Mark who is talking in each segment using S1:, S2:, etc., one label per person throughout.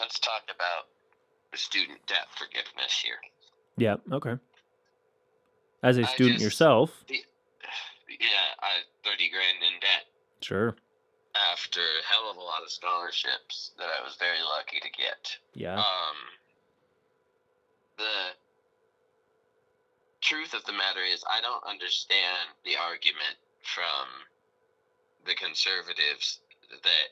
S1: let's talk about the student debt forgiveness here.
S2: Yeah, okay. As a
S1: I
S2: student
S1: just,
S2: yourself,
S1: I 30 grand in debt
S2: sure.
S1: after a hell of a lot of scholarships that I was very lucky to get.
S2: Yeah.
S1: The truth of the matter is, I don't understand the argument from the conservatives that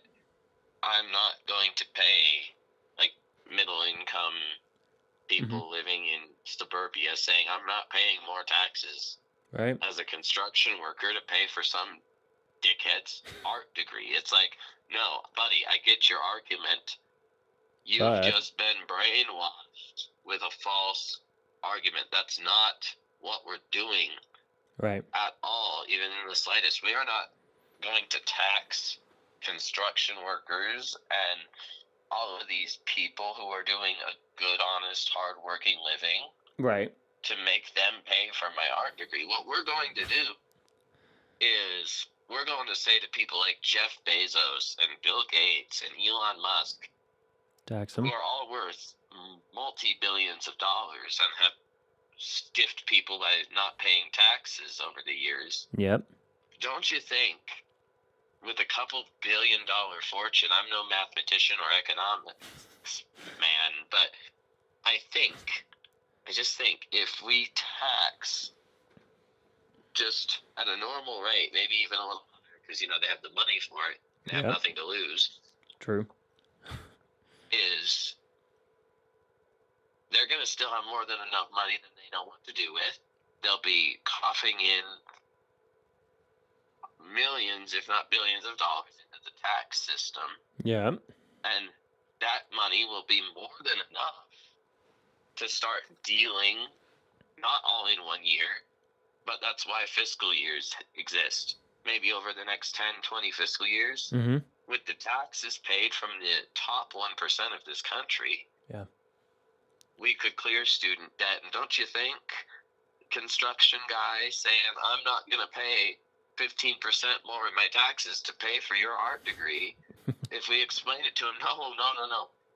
S1: I'm not going to pay, like, middle income people living in suburbia, saying I'm not paying more taxes
S2: Right.
S1: as a construction worker to pay for some dickhead's art degree. It's like, no, buddy, I get your argument. You've just been brainwashed with a false argument. That's not what we're doing.
S2: Right.
S1: At all, even in the slightest. We are not going to tax construction workers and all of these people who are doing a good, honest, hard-working living.
S2: Right.
S1: To make them pay for my art degree. What we're going to do is we're going to say to people like Jeff Bezos and Bill Gates and Elon Musk,
S2: tax them,
S1: who are all worth multi-billions of dollars and have stiffed people by not paying taxes over the years.
S2: Yep.
S1: Don't you think, with a couple $billion fortune, I'm no mathematician or economics man, but I just think if we tax just at a normal rate, maybe even a little higher, because, they have the money for it, they have nothing to lose.
S2: True.
S1: Is they're going to still have more than enough money that they know what to do with. They'll be coughing in millions, if not billions of dollars into the tax system.
S2: Yeah.
S1: And that money will be more than enough to start dealing, not all in 1 year, but that's why fiscal years exist. Maybe over the next 10, 20 fiscal years, with the taxes paid from the top 1% of this country, we could clear student debt. And don't you think construction guy saying, I'm not going to pay 15% more in my taxes to pay for your art degree, if we explain it to him, no,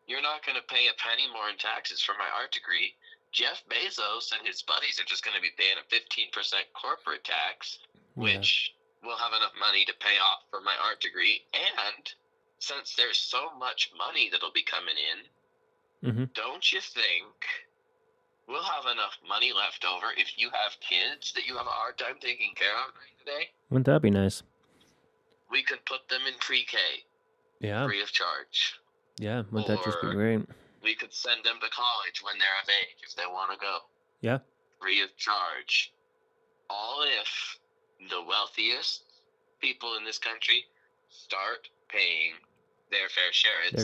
S1: you're not going to pay a penny more in taxes for my art degree. Jeff Bezos and his buddies are just going to be paying a 15% corporate tax, which will have enough money to pay off for my art degree. And since there's so much money that'll be coming in, don't you think we'll have enough money left over if you have kids that you have a hard time taking care of during the day?
S2: Wouldn't that be nice?
S1: We could put them in pre-K.
S2: Yeah.
S1: Free of charge.
S2: Yeah, wouldn't that just be great?
S1: We could send them to college when they're of age if they want to go.
S2: Yeah.
S1: Free of charge. All if the wealthiest people in this country start paying their fair share. It's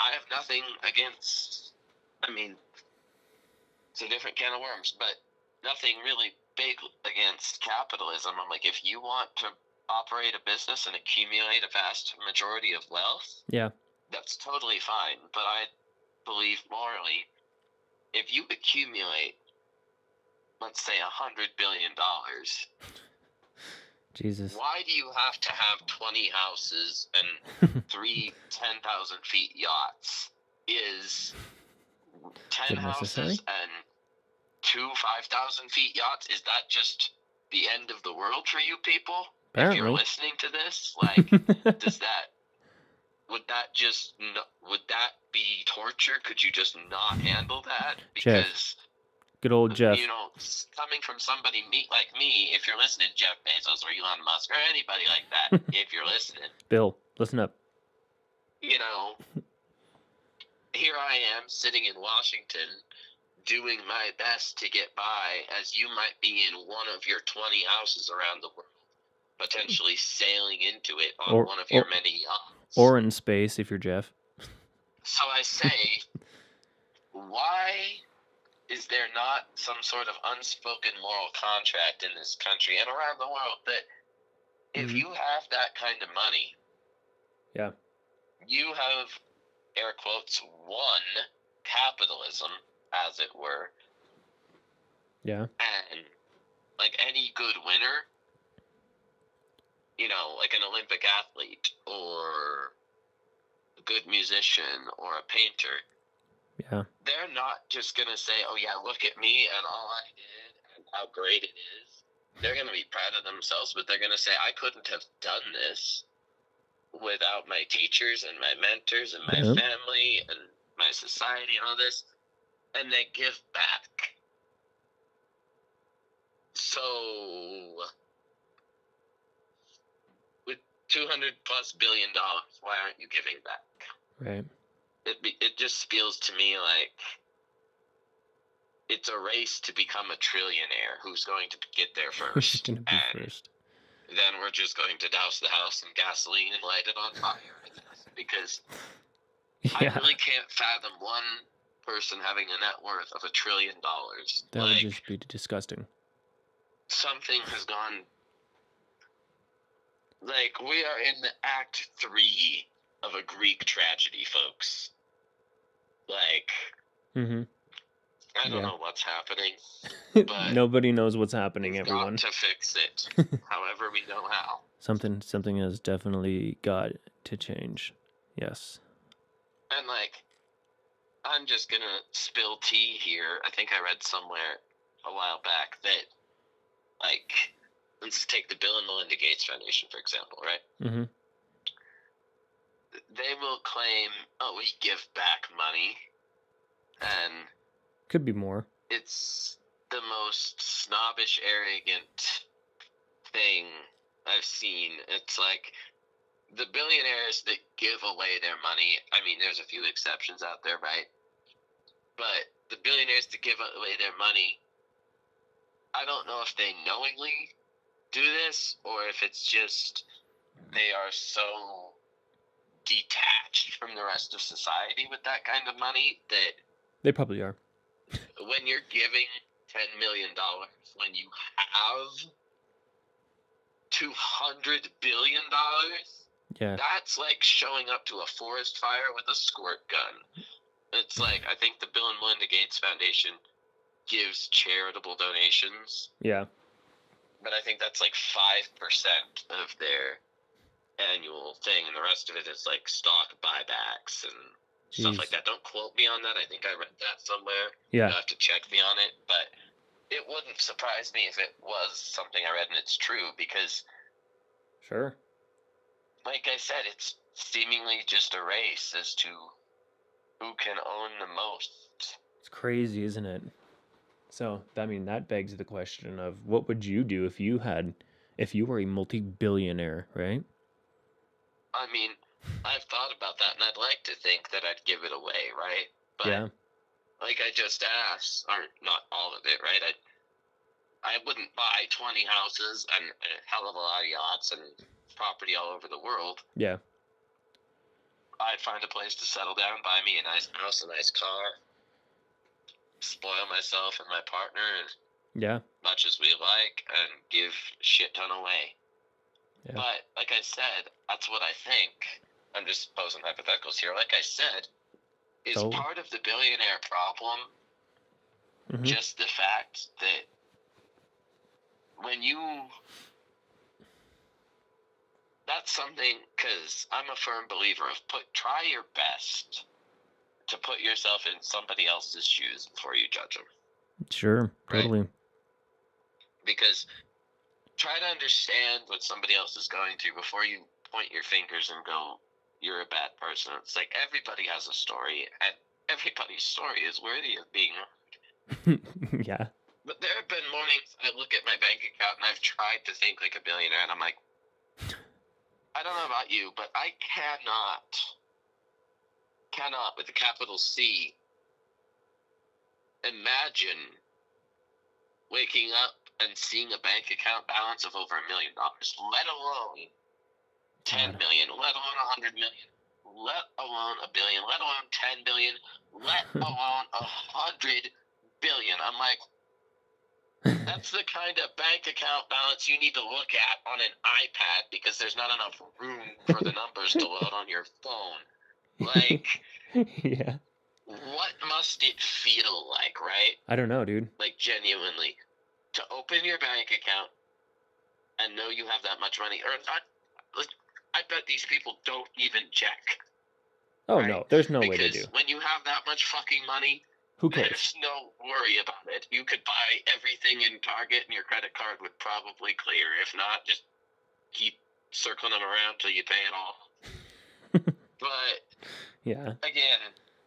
S1: I have nothing against, it's a different can of worms, but nothing really big against capitalism. I'm like, if you want to operate a business and accumulate a vast majority of wealth, that's totally fine. But I believe morally, if you accumulate, let's say $100 billion,
S2: Jesus,
S1: why do you have to have 20 houses and 3 10,000 feet yachts? Is 10 houses and 2 5,000 feet yachts, is that just the end of the world for you people?
S2: Apparently.
S1: If you're listening to this, would that be torture? Could you just not handle that? Because
S2: Jeff. Good old Jeff.
S1: Coming from somebody like me, if you're listening, Jeff Bezos or Elon Musk or anybody like that, if you're listening.
S2: Bill, listen up.
S1: Here I am sitting in Washington doing my best to get by as you might be in one of your 20 houses around the world, potentially sailing into it on one of your many yachts.
S2: Or in space if you're Jeff.
S1: So I say, why is there not some sort of unspoken moral contract in this country and around the world that if you have that kind of money, you have, air quotes, won capitalism, as it were.
S2: Yeah.
S1: And like any good winner, like an Olympic athlete or good musician or a painter,
S2: Yeah.
S1: they're not just going to say, oh, yeah, look at me and all I did and how great it is. They're going to be proud of themselves, but they're going to say, I couldn't have done this without my teachers and my mentors and my
S2: Yeah.
S1: family and my society and all this. And they give back. So, with $200+ billion, why aren't you giving back?
S2: Right.
S1: It just feels to me like it's a race to become a trillionaire. Who's going to get there
S2: Who's
S1: first?
S2: gonna be
S1: And
S2: first?
S1: then we're just going to douse the house in gasoline and light it on fire, I guess. Because I
S2: Yeah.
S1: really can't fathom one person having a net worth of $1 trillion.
S2: That would just be disgusting.
S1: Something has gone. Like, we are in the Act 3 of a Greek tragedy, folks. Like,
S2: Mm-hmm.
S1: I don't
S2: Yeah.
S1: know what's happening, but
S2: Nobody knows what's happening,
S1: we've
S2: everyone.
S1: got to fix it, however we know how.
S2: Something has definitely got to change. Yes.
S1: And, like, I'm just gonna spill tea here. I think I read somewhere a while back that, like, let's take the Bill and Melinda Gates Foundation, for example, right?
S2: Mm-hmm.
S1: They will claim, oh, we give back money, and
S2: Could be more.
S1: it's the most snobbish, arrogant thing I've seen. It's like the billionaires that give away their money. I mean, there's a few exceptions out there, right? But the billionaires that give away their money, I don't know if they knowingly do this or if it's just they are so detached from the rest of society with that kind of money that
S2: They probably are.
S1: when you're giving $10 million, when you have $200 billion,
S2: Yeah.
S1: that's like showing up to a forest fire with a squirt gun. It's like, I think the Bill and Melinda Gates Foundation gives charitable donations,
S2: Yeah.
S1: but I think that's like 5% of their annual thing, and the rest of it is like stock buybacks and stuff like
S2: Jeez.
S1: that. Don't quote me on that. I think I read that somewhere.
S2: Yeah.
S1: You'll have to check me on it, but it wouldn't surprise me if it was something I read and it's true, because
S2: Sure.
S1: like I said, it's seemingly just a race as to who can own the most.
S2: It's crazy, isn't it? So, I mean, that begs the question of what would you do if you were a multi-billionaire, right?
S1: I mean, I've thought about that, and I'd like to think that I'd give it away, right? But
S2: Yeah.
S1: like I just asked, or not all of it, right? I wouldn't buy 20 houses and a hell of a lot of yachts and property all over the world.
S2: Yeah.
S1: I'd find a place to settle down, buy me a nice house, a nice car, spoil myself and my partner as
S2: Yeah.
S1: much as we like, and give a shit ton away.
S2: Yeah.
S1: But like I said, that's what I think. I'm just posing hypotheticals here. Like I said, is
S2: So-
S1: part of the billionaire problem
S2: Mhm.
S1: just the fact that when you... That's something, because I'm a firm believer of try your best to put yourself in somebody else's shoes before you judge them.
S2: Sure.
S1: Right.
S2: Totally.
S1: Because try to understand what somebody else is going through before you point your fingers and go, you're a bad person. It's like everybody has a story, and everybody's story is worthy of being heard.
S2: Yeah.
S1: But there have been mornings I look at my bank account and I've tried to think like a billionaire, and I'm like, I don't know about you, but I cannot with a capital C, imagine waking up and seeing a bank account balance of over $1 million, let alone 10 million, let alone 100 million, let alone a billion, let alone 10 billion, let alone 100 billion. I'm like, that's the kind of bank account balance you need to look at on an iPad, because there's not enough room for the numbers to load on your phone. Like,
S2: Yeah.
S1: what must it feel like, right?
S2: I don't know, dude.
S1: Like, genuinely, to open your bank account and know you have that much money, or not. I bet these people don't even check.
S2: Oh,
S1: right?
S2: no. There's no way to do.
S1: Because when you have that much fucking money,
S2: Who cares?
S1: there's no worry about it. You could buy everything in Target and your credit card would probably clear. If not, just keep circling them around till you pay it off. But
S2: Yeah.
S1: again,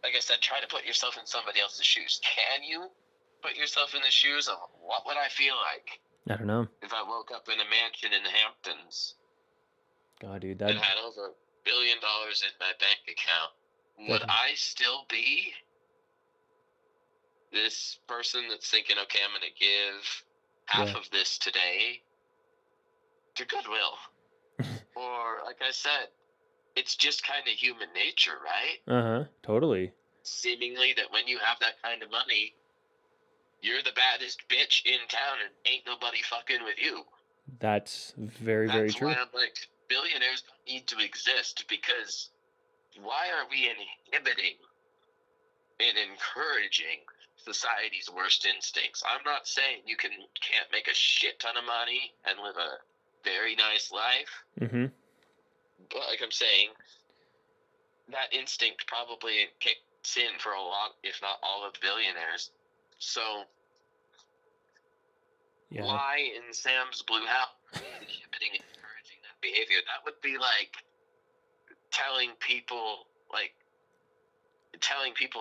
S1: like I said, try to put yourself in somebody else's shoes. Can you put yourself in the shoes of what would I feel like
S2: I don't know.
S1: if I woke up in a mansion in the Hamptons
S2: God, dude,
S1: and
S2: that
S1: had over $1 billion in my bank account? Would
S2: That-
S1: I still be this person that's thinking, okay, I'm going to give half
S2: Yeah.
S1: of this today to Goodwill? Or, like I said, it's just kind of human nature, right?
S2: totally.
S1: Seemingly that when you have that kind of money, you're the baddest bitch in town and ain't nobody fucking with you.
S2: That's very, very
S1: That's
S2: true.
S1: why I'm like, billionaires need to exist, because why are we inhibiting and encouraging society's worst instincts? I'm not saying you can't make a shit ton of money and live a very nice life,
S2: Mm-hmm.
S1: but like I'm saying, that instinct probably kicks in for a lot, if not all, of billionaires. So
S2: Yeah.
S1: why in Sam's Blue House inhibiting and encouraging that behavior? That would be like telling people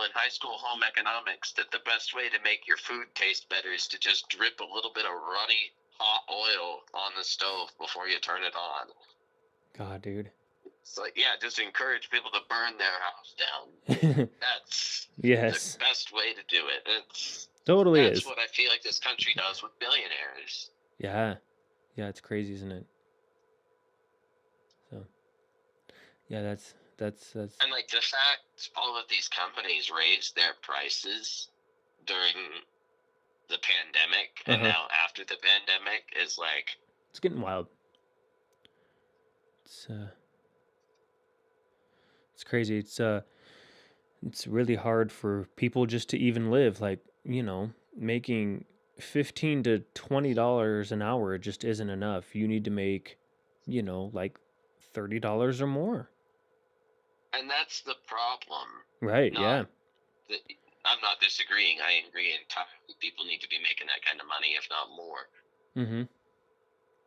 S1: in high school home economics that the best way to make your food taste better is to just drip a little bit of runny hot oil on the stove before you turn it on.
S2: God, dude.
S1: It's like, yeah, just encourage people to burn their house down. That's
S2: Yes.
S1: the best way to do it.
S2: Totally
S1: That's
S2: is.
S1: what I feel like this country does with billionaires.
S2: Yeah. Yeah, it's crazy, isn't it? So, yeah, that's
S1: And like the fact all of these companies raised their prices during the pandemic and now after the pandemic is like,
S2: it's getting wild. It's crazy. It's really hard for people just to even live. Like, making $15 to $20 an hour just isn't enough. You need to make, like $30 or more.
S1: and that's the problem.
S2: Right, yeah.
S1: I'm not disagreeing. I agree entirely. People need to be making that kind of money, if not more.
S2: Mm-hmm.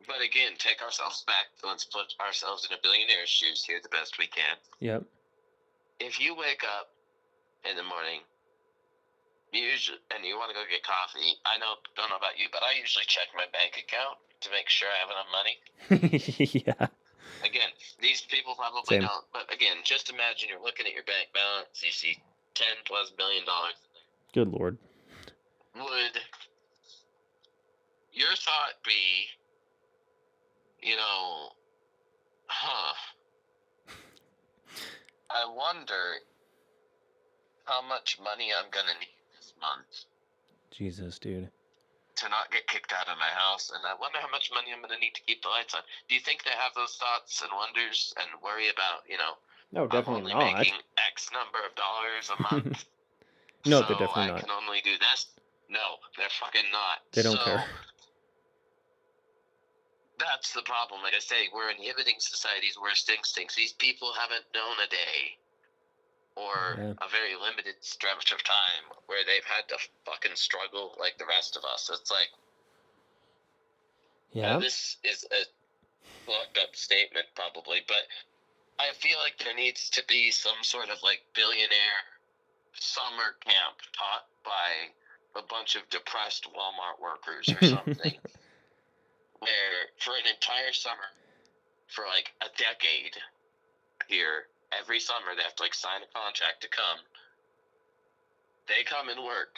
S1: But again, take ourselves back. Let's put ourselves in a billionaire's shoes here the best we can.
S2: Yep.
S1: If you wake up in the morning, and you want to go get coffee, don't know about you, but I usually check my bank account to make sure I have enough money.
S2: Yeah.
S1: Again, these people probably
S2: Same.
S1: don't. But again, just imagine you're looking at your bank balance, you see $10+ billion.
S2: Good Lord.
S1: Would your thought be, I wonder how much money I'm going to need this month
S2: Jesus, dude.
S1: to not get kicked out of my house, and I wonder how much money I'm going to need to keep the lights on. Do you think they have those thoughts and wonders and worry about,
S2: No,
S1: I'm
S2: definitely
S1: only
S2: not.
S1: making X number of dollars a month?
S2: No,
S1: so
S2: they're definitely
S1: I
S2: not.
S1: can only do this? No, they're fucking not.
S2: They don't care.
S1: That's the problem. Like I say, we're inhibiting society's worst instincts. These people haven't known a day or a very limited stretch of time where they've had to fucking struggle like the rest of us. It's like,
S2: Yeah.
S1: This is a fucked up statement probably, but I feel like there needs to be some sort of like billionaire summer camp taught by a bunch of depressed Walmart workers or something. Where for an entire summer, for like a decade here, every summer they have to like sign a contract to come. They come and work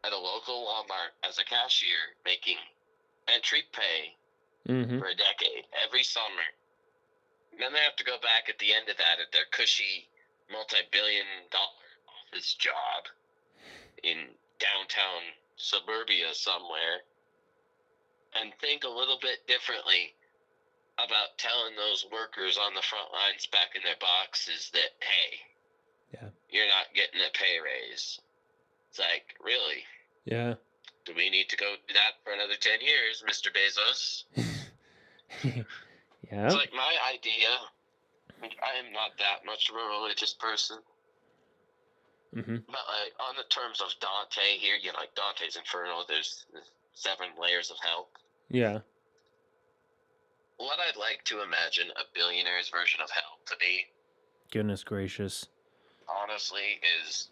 S1: at a local Walmart as a cashier, making entry pay for a decade every summer. And then they have to go back at the end of that at their cushy multi-billion-dollar office job in downtown suburbia somewhere, and think a little bit differently about telling those workers on the front lines back in their boxes that, hey, you're not getting a pay raise. It's like, really?
S2: Yeah.
S1: Do we need to go do that for another 10 years, Mr. Bezos?
S2: Yeah.
S1: It's like my idea I am not that much of a religious person,
S2: Mm-hmm.
S1: but like on the terms of Dante here, like Dante's Inferno, there's 7 layers of hell.
S2: Yeah.
S1: What I'd like to imagine a billionaire's version of hell to be,
S2: Goodness gracious.
S1: honestly, is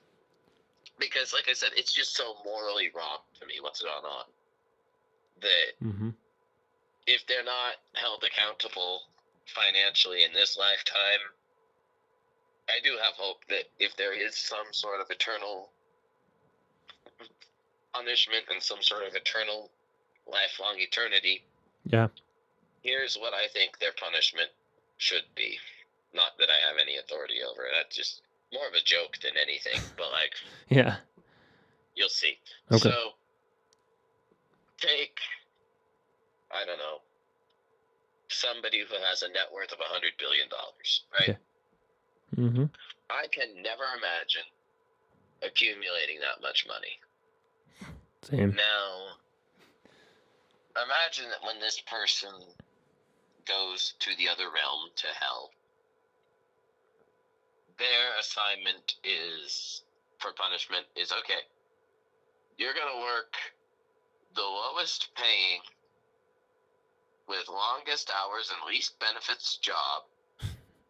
S1: because, like I said, it's just so morally wrong to me what's going on that
S2: Mm-hmm.
S1: if they're not held accountable financially in this lifetime, I do have hope that if there is some sort of eternal punishment and some sort of eternal lifelong eternity,
S2: Yeah.
S1: here's what I think their punishment should be. Not that I have any authority over it. That's just more of a joke than anything, but like,
S2: Yeah.
S1: you'll see.
S2: Okay.
S1: So, take, I don't know, somebody who has a net worth of $100 billion, right?
S2: Okay. Mm-hmm.
S1: I can never imagine accumulating that much money.
S2: Same.
S1: Now, imagine that when this person goes to the other realm, to hell, their assignment is, for punishment, is okay. You're going to work the lowest paying, with longest hours and least benefits job,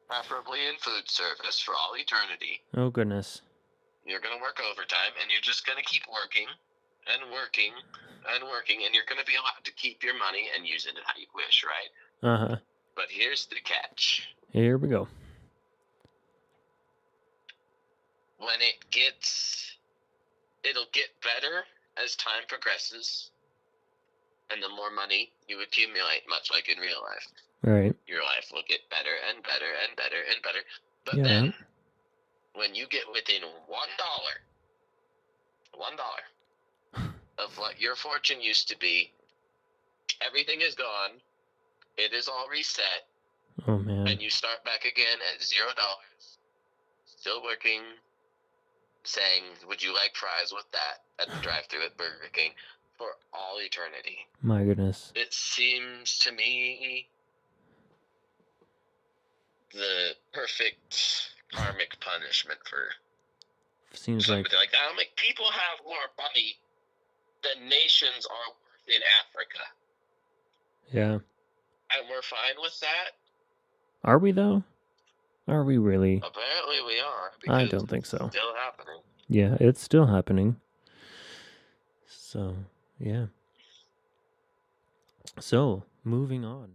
S1: preferably in food service, for all eternity.
S2: Oh, goodness.
S1: You're going to work overtime, and you're just going to keep working and working and working, and you're going to be allowed to keep your money and use it how you wish, right?
S2: Uh-huh.
S1: But here's the catch.
S2: Here we go.
S1: When it'll get better as time progresses, and the more money you accumulate, much like in real life.
S2: Right.
S1: Your life will get better and better and better and better. But
S2: Yeah.
S1: then, when you get within $1 of what your fortune used to be, everything is gone. It is all reset.
S2: Oh, man.
S1: And you start back again at $0, still working, saying, would you like fries with that at the drive-thru at Burger King, for all eternity.
S2: My goodness.
S1: It seems to me the perfect karmic punishment for
S2: Seems like...
S1: something like that. I'm like, people have more money than nations are worth in Africa.
S2: Yeah.
S1: And we're fine with that?
S2: Are we, though? Are we really?
S1: Apparently we are.
S2: I
S1: Because
S2: don't think so.
S1: it's still happening.
S2: Yeah, it's still happening. So, yeah. So, moving on.